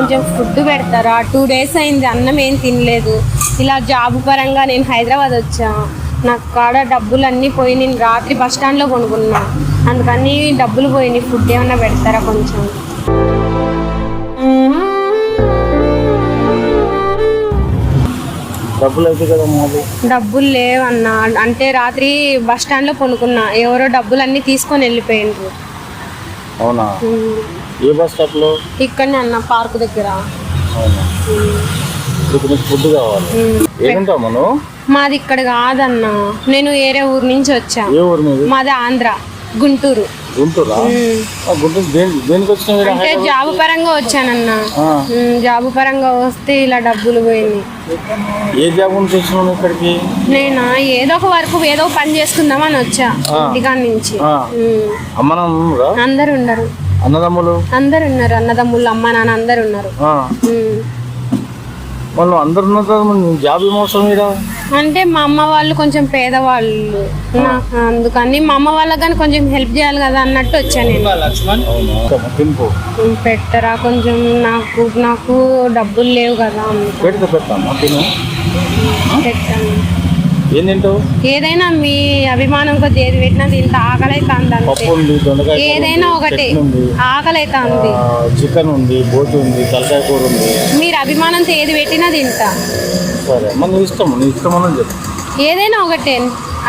కొంచెం ఫుడ్ పెడతారా? 2 days అయింది అన్నం ఏం తినలేదు. ఇలా జాబ్ పరంగా నేను హైదరాబాద్ వచ్చా. నాకు కాడ డబ్బులు అన్నీ పోయి నేను రాత్రి బస్ స్టాండ్లో కొనుక్కున్నా. అందుకని డబ్బులు పోయినాయి. ఫుడ్ ఏమన్నా పెడతారా కొంచెం? డబ్బులు అయితే కదా మాది. డబ్బులు లేవన్నా. అంటే రాత్రి బస్ స్టాండ్లో కొనుక్కున్నా. ఎవరో డబ్బులు అన్నీ తీసుకొని వెళ్ళిపోయిండ్రు. అవునా? ఏ బస్ స్టాప్ లో? ఇక్కడనే అన్న, పార్క్ దగ్గర. అవునా? ఇప్పుడు నీకు ఫుడ్ కావాలి. ఏదంటావు మనం? మాది ఇక్కడ కాదన్నా, నేను వేరే ఊరు నుంచి వచ్చా. ఏ ఊరు మీది? మాది ఆంధ్ర, గుంటూరు. గుంటూరా? గుంటూరు దేనికి వచ్చిన? అంటే జాబ్ పరంగా వచ్చానన్నా. జాబ్ పరంగా వస్తే ఇలా డబ్బులు పోయినాయి. ఏ జాబ్ నుంచి వచ్చినావు ఇక్కడికి? నేనా ఏదో ఒక వర్క్, ఏదో పని చేసుకుందామని వచ్చా ఇంటికాడ నుంచి. అందరు ఉన్నారు. అన్నదమ్ములు అందరు ఉన్నారు. అన్నదమ్ములు, అమ్మ నాన్న అందరు ఉన్నారు. వాళ్ళు అందరు జాబ్ ఏమవసరం మీద? అంటే మా అమ్మ వాళ్ళు కొంచెం పేదవాళ్ళు, అందుకని మా అమ్మ వాళ్ళకి కానీ కొంచెం హెల్ప్ చేయాలి కదా అన్నట్టు వచ్చా నేను. పెట్టరా కొంచెం? నాకు డబ్బులు లేవు కదా. పెట్టాను. ఏం తింటావు? ఏదైనా మీ అభిమానం కొద్ది ఏది పెట్టినా తింటా. ఆకలి అవుతుంది. ఏదైనా ఒకటి ఆకలి అవుతుంది. చికెన్ ఉంది, బోటి ఉంది, తలకాయ కూర ఉంది. మీరు అభిమానంతో ఏది పెట్టినా తింటా. సరే, నీ ఇష్టం. నీ ఇష్టం అని చెప్పు. ఏదైనా ఒకటే,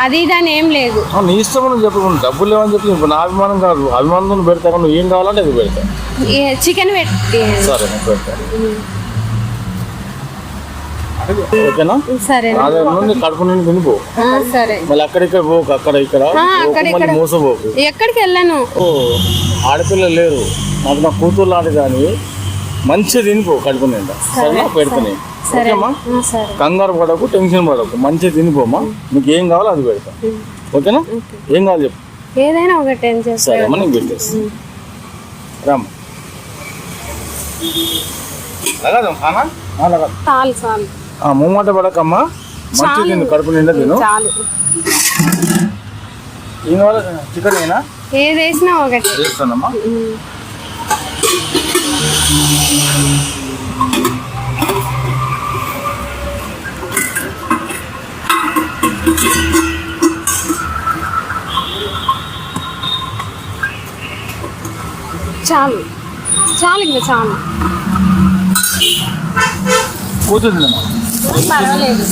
అది దాని ఏం లేదు. నీ ఇష్టం అని చెప్పు. డబ్బులు లేవని చెప్పి ఇప్పుడు నా అభిమానం కాదు. అభిమానంతో పెడతా. నువ్వు ఏం కావాలంటే అది పెడతా. చికెన్ పెట్టి. సరే, పెడతా. ఓకేనా? సరే. కడుపు నుండి తినిపో. సరే. మళ్ళీ అక్కడిక్కడ పోకు. అక్కడ మోసపోకు. ఎక్కడికి వెళ్ళాను. ఆడపిల్లలు లేరు నాకు. నా కూతురు లాంటి దాన్ని మంచిగా తినిపో కడుపు నిండా. సరేనా? పెడతాను. ఓకేమ్మా? కంగారు పడకు, టెన్షన్ పడకు. మంచిగా తినిపోమ్మా. నీకు ఏం కావాలో అది పెడతా. ఓకేనా? ఏం కావాలి చెప్పు. ఏదైనా ఒకటి. సరే అమ్మా, నీకు పెట్టేసి రామ్మా. లగాదాం ఖానా? లగాదు. చాలు. మూమాట పడకమ్మా. మంచిగా తిను, కడుపు నిండా తిను. ఏం కావాలి? చికెన్ అయినా ఏది వేసినా ఒకటి చేస్తానమ్మా. చాలు ఇంకా చాలు. కూర్చుందమ్మా. పర్వాలేదు.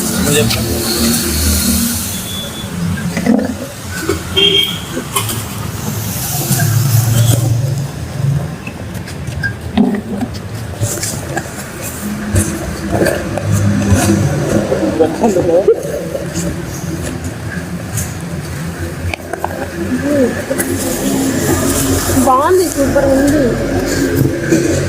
బాగుంది, సూపర్ ఉంది.